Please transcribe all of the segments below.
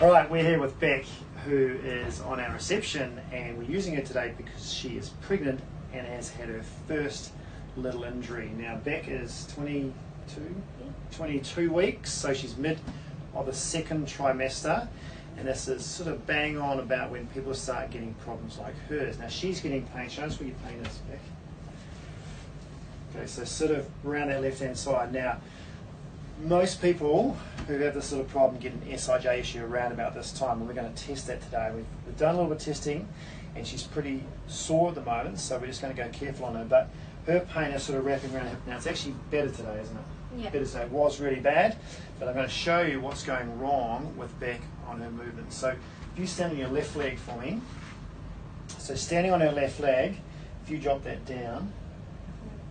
Alright, we're here with Beck, who is on our reception, and we're using her today because she is pregnant and has had her first little injury. Now Beck is 22 weeks, so she's mid of the second trimester, and this is sort of bang on about when people start getting problems like hers. Now she's getting pain. Show us where your pain is, Beck. Okay, so sort of around that left hand side. Now most people who have this sort of problem get an SIJ issue around about this time, and we're going to test that today. We've done a little bit of testing, and she's pretty sore at the moment, so we're just going to go careful on her. But her pain is sort of wrapping around her hip now. It's actually better today, isn't it? Yeah. Better today. It was really bad, but I'm going to show you what's going wrong with Beck on her movement. So if you stand on your left leg for me, so standing on her left leg, if you drop that down,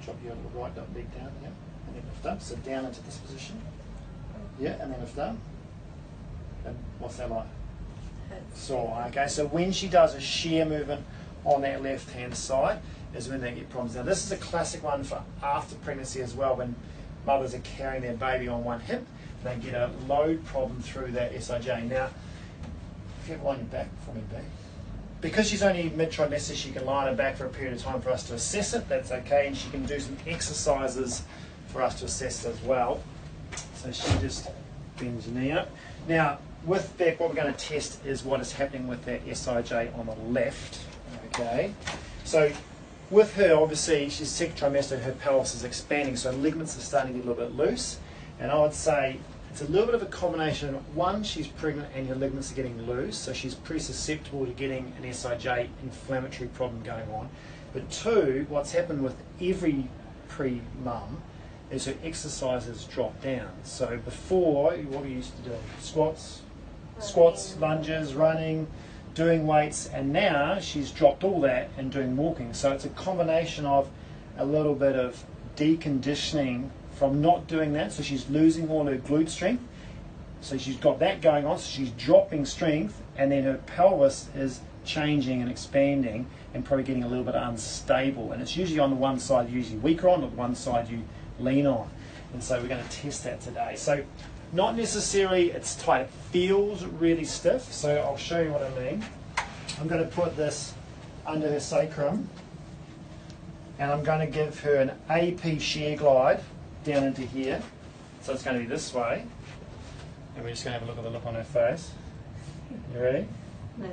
drop your right leg down, yeah, and then lift up, so down into this position. Yeah, and then lift up. And what's that like? Sore. Okay, so when she does a shear movement on that left hand side is when they get problems. Now this is a classic one for after pregnancy as well, when mothers are carrying their baby on one hip, they get a load problem through that SIJ. Now, if you have line your back for me, Beck. Because she's only mid-trimester, she can lie on her back for a period of time for us to assess it. That's okay, and she can do some exercises for us to assess it as well. So she just bends her knee up. Now, with Beck, what we're going to test is what is happening with that SIJ on the left. Okay, so with her, obviously, she's second trimester, her pelvis is expanding, so ligaments are starting to get a little bit loose. And I would say it's a little bit of a combination. One, she's pregnant and her ligaments are getting loose, so she's pretty susceptible to getting an SIJ inflammatory problem going on. But two, what's happened with every pre-mum is her exercises drop down. So before, what we used to do, squats, lunges, running, doing weights, and now she's dropped all that and doing walking. So it's a combination of a little bit of deconditioning from not doing that, so she's losing all her glute strength. So she's got that going on, so she's dropping strength, and then her pelvis is changing and expanding and probably getting a little bit unstable. And it's usually on the one side you're usually weaker on, or the one side you lean on. And so we're going to test that today. So not necessarily it's tight, it feels really stiff, so I'll show you what I mean. I'm going to put this under her sacrum, and I'm going to give her an AP shear glide down into here. So it's going to be this way, and we're just going to have a look at the look on her face. You ready? No.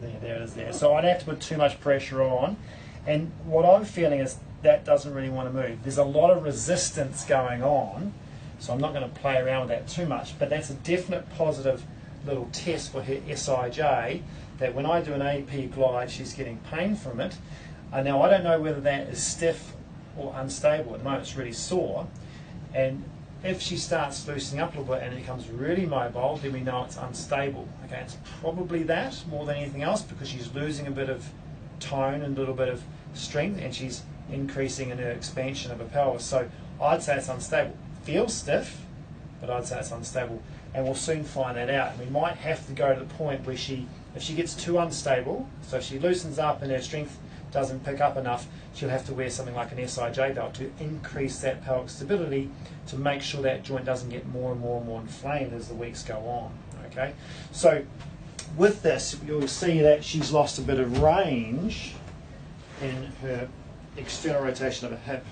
There it is there. So I don't have to put too much pressure on, and what I'm feeling is that doesn't really want to move. There's a lot of resistance going on, so I'm not going to play around with that too much, but that's a definite positive little test for her SIJ, that when I do an AP glide, she's getting pain from it. Now I don't know whether that is stiff or unstable. At the moment it's really sore, and if she starts loosening up a little bit and it becomes really mobile, then we know it's unstable. Okay, it's probably that more than anything else, because she's losing a bit of tone and a little bit of strength, and she's increasing in her expansion of her pelvis. So I'd say it's unstable. Feels stiff, but I'd say it's unstable, and we'll soon find that out. And we might have to go to the point where if she gets too unstable, so if she loosens up and her strength doesn't pick up enough, she'll have to wear something like an SIJ belt to increase that pelvic stability, to make sure that joint doesn't get more and more and more inflamed as the weeks go on. Okay, so with this, you'll see that she's lost a bit of range in her external rotation of her hip.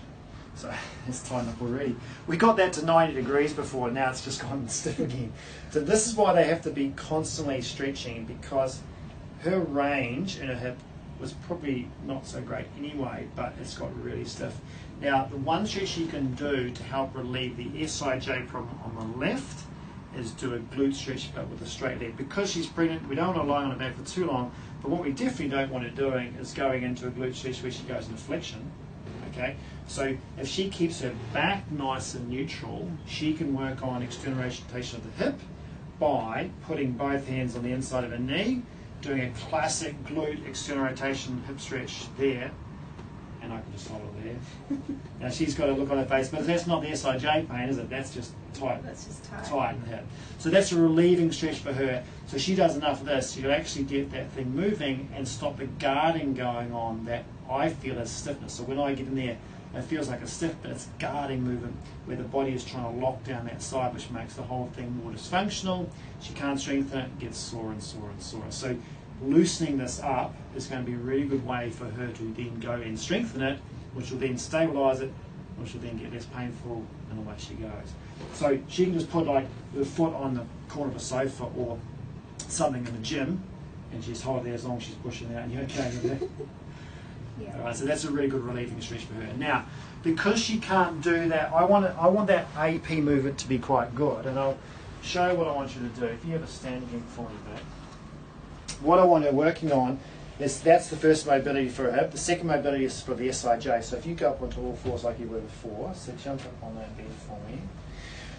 So it's tightened up already. We got that to 90 degrees before, now it's just gone stiff again. So this is why they have to be constantly stretching, because her range in her hip was probably not so great anyway, but it's got really stiff. Now the one stretch you can do to help relieve the SIJ problem on the left is do a glute stretch, but with a straight leg. Because she's pregnant, we don't want to lie on her back for too long, but what we definitely don't want her doing is going into a glute stretch where she goes into flexion. Okay, so if she keeps her back nice and neutral, she can work on external rotation of the hip by putting both hands on the inside of her knee, doing a classic glute external rotation hip stretch there, and I can just hold her there. Now she's got a look on her face, but that's not the SIJ pain, is it? That's just tight. That's just tight. Tight in the hip. So that's a relieving stretch for her. So she does enough of this, she'll actually get that thing moving and stop the guarding going on that I feel as stiffness. So when I get in there It feels like a stiff, but it's guarding movement where the body is trying to lock down that side, which makes the whole thing more dysfunctional. She can't strengthen it, gets sore and sore and sore. So loosening this up is going to be a really good way for her to then go and strengthen it, which will then stabilise it, which will then get less painful, and away she goes. So she can just put like her foot on the corner of a sofa or something in the gym, and she's hold there as long as she's pushing out, and you're okay with that. Yeah. All right, so that's a really good relieving stretch for her. Now, because she can't do that, I want that AP movement to be quite good, and I'll show you what I want you to do. If you have a standing for me, back. What I want her working on is that's the first mobility for her hip. The second mobility is for the SIJ. So if you go up onto all fours like you were before, so jump up on that bed for me.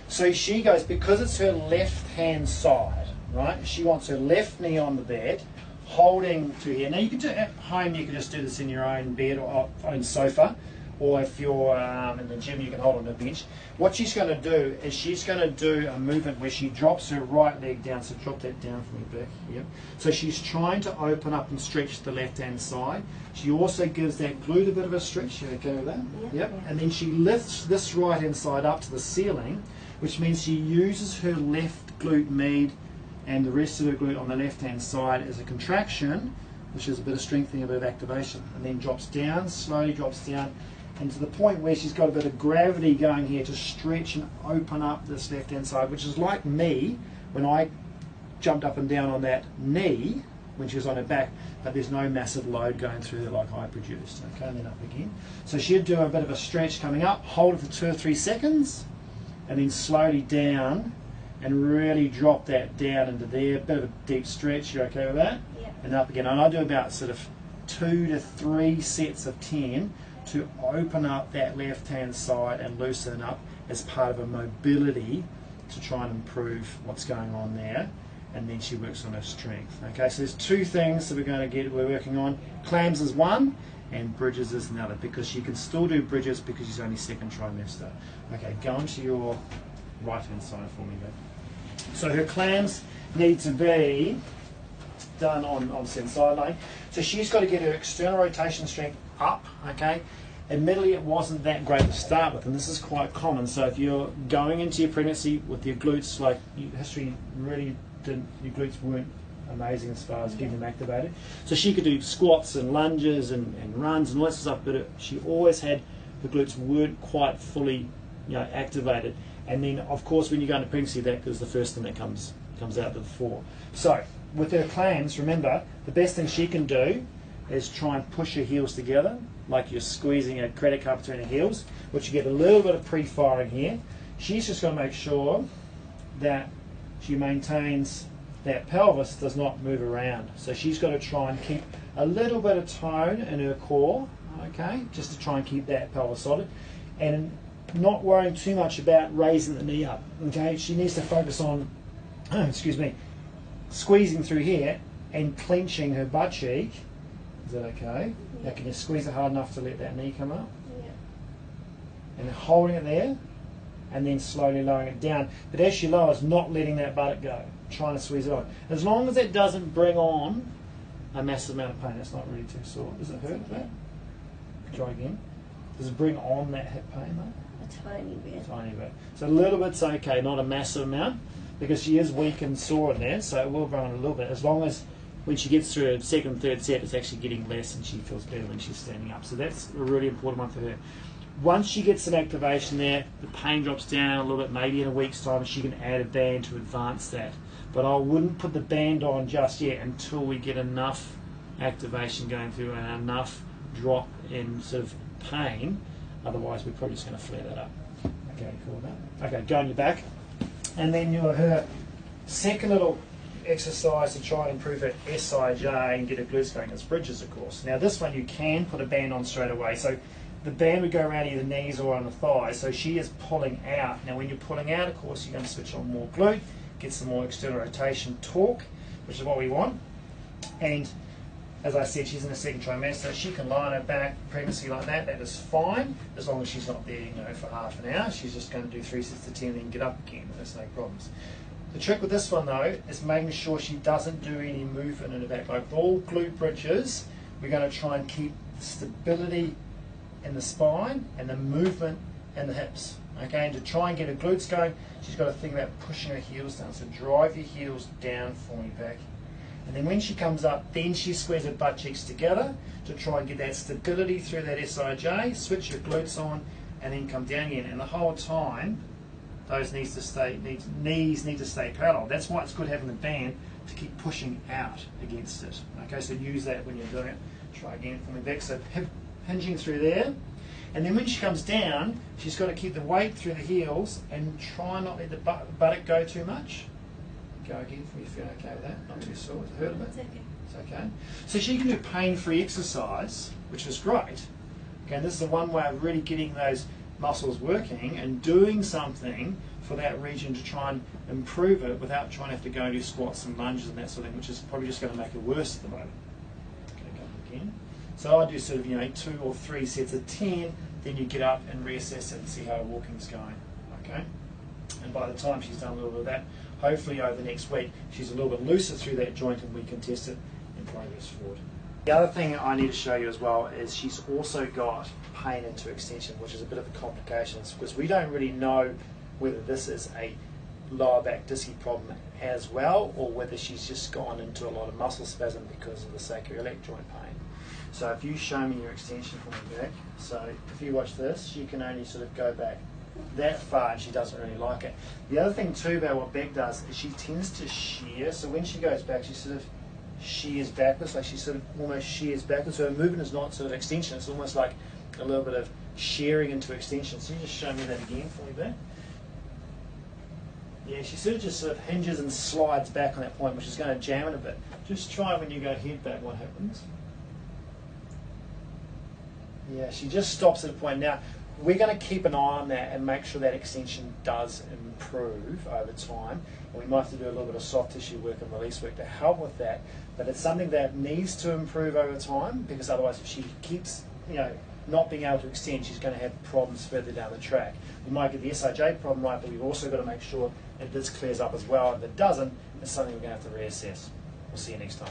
So she goes, because it's her left hand side, right? She wants her left knee on the bed, holding to here. Now you can do it at home, you can just do this in your own bed or own sofa, or if you're in the gym you can hold on a bench. What she's going to do is she's going to do a movement where she drops her right leg down, so drop that down for me back. Yep. So she's trying to open up and stretch the left hand side. She also gives that glute a bit of a stretch. You okay with that? Yep. Yep. And then she lifts this right hand side up to the ceiling, which means she uses her left glute med and the rest of her glute on the left hand side as a contraction, which is a bit of strengthening, a bit of activation, and then drops down, slowly drops down, and to the point where she's got a bit of gravity going here to stretch and open up this left hand side, which is like me when I jumped up and down on that knee when she was on her back, but there's no massive load going through there like I produced. Okay, and then up again. So she'd do a bit of a stretch coming up, hold it for 2 or 3 seconds, and then slowly down and really drop that down into there. A bit of a deep stretch. You okay with that? Yeah. And up again. And I do about sort of 2 to 3 sets of 10 to open up that left hand side and loosen up as part of a mobility to try and improve what's going on there. And then she works on her strength. Okay, so there's 2 things that we're working on. Clams is one, and bridges is another, because she can still do bridges because she's only second trimester. Okay, go into your right hand side for me, babe. So her clams need to be done on side line. So she's got to get her external rotation strength up, okay? Admittedly, it wasn't that great to start with, and this is quite common. So if you're going into your pregnancy with your glutes, like history really didn't, your glutes weren't amazing as far as getting them activated. So she could do squats and lunges and runs and all that stuff, but she always had, the glutes weren't quite fully, activated. And then, of course, when you go into pregnancy, that is the first thing that comes out to the fore. So with her clams, remember, the best thing she can do is try and push her heels together, like you're squeezing a credit card between her heels, which you get a little bit of pre-firing here. She's just going to make sure that she maintains that pelvis does not move around. So she's got to try and keep a little bit of tone in her core, okay, just to try and keep that pelvis solid, and not worrying too much about raising the knee up, okay. She needs to focus on, excuse me, squeezing through here and clenching her butt cheek. Is that okay? Yeah. Now can you squeeze it hard enough to let that knee come up? Yeah. And holding it there, and then slowly lowering it down. But as she lowers, not letting that buttock go, trying to squeeze it on. As long as it doesn't bring on a massive amount of pain, it's not really too sore. Does it hurt that? Try again. Does it bring on that hip pain though? A tiny bit. Tiny bit. So a little bit's okay, not a massive amount, because she is weak and sore in there, so it will bring on a little bit. As long as when she gets through her second, third set, it's actually getting less and she feels better when she's standing up. So that's a really important one for her. Once she gets some activation there, the pain drops down a little bit, maybe in a week's time, and she can add a band to advance that. But I wouldn't put the band on just yet until we get enough activation going through and enough drop in sort of pain. Otherwise, we're probably just going to flare that up. Okay, cool that. Okay, go on your back. And then her second little exercise to try and improve her SIJ and get her glutes going is bridges, of course. Now, this one you can put a band on straight away. So the band would go around either the knees or on the thighs. So she is pulling out. Now, when you're pulling out, of course, you're going to switch on more glute, get some more external rotation torque, which is what we want. And as I said, she's in the second trimester. She can lie on her back, pregnancy like that. That is fine, as long as she's not there, for half an hour. She's just going to do 3 sets of 10 and then get up again. There's no problems. The trick with this one though is making sure she doesn't do any movement in the back. Like all glute bridges, we're going to try and keep stability and the spine and the movement and the hips. Okay, and to try and get her glutes going, she's got to think about pushing her heels down. So drive your heels down for me, Beck. And then when she comes up, then she squares her butt cheeks together to try and get that stability through that SIJ, switch your glutes on, and then come down again. And the whole time, those knees need to stay parallel. That's why it's good having the band to keep pushing out against it. Okay, so use that when you're doing it. Try again for me, Beck. So hinging through there. And then when she comes down, she's got to keep the weight through the heels and try not let the buttock go too much. Go again for me if you're okay with that. Not too sore. Has it hurt a bit? It's okay. It's okay. So she can do pain-free exercise, which is great. Okay, and this is the one way of really getting those muscles working and doing something for that region to try and improve it without trying to have to go and do squats and lunges and that sort of thing, which is probably just going to make it worse at the moment. Okay, go again. So I do sort of 2 or 3 sets of 10, then you get up and reassess it and see how her walking's going. Okay? And by the time she's done a little bit of that, hopefully over the next week she's a little bit looser through that joint and we can test it and progress forward. The other thing I need to show you as well is she's also got pain into extension, which is a bit of a complication because we don't really know whether this is a lower back discy problem as well or whether she's just gone into a lot of muscle spasm because of the sacroiliac joint pain. So if you show me your extension for me, Beck, so if you watch this, she can only sort of go back that far and she doesn't really like it. The other thing too about what Beck does is she tends to shear, so when she goes back she sort of shears backwards, like she sort of almost shears backwards, so her movement is not sort of extension, it's almost like a little bit of shearing into extension. So you just show me that again for me, Beck. Yeah, she sort of hinges and slides back on that point, which is going to jam it a bit. Just try when you go head back what happens. Yeah, she just stops at a point. Now, we're going to keep an eye on that and make sure that extension does improve over time. And we might have to do a little bit of soft tissue work and release work to help with that. But it's something that needs to improve over time because otherwise if she keeps, not being able to extend, she's going to have problems further down the track. We might get the SIJ problem right, but we've also got to make sure that this clears up as well. If it doesn't, it's something we're going to have to reassess. We'll see you next time.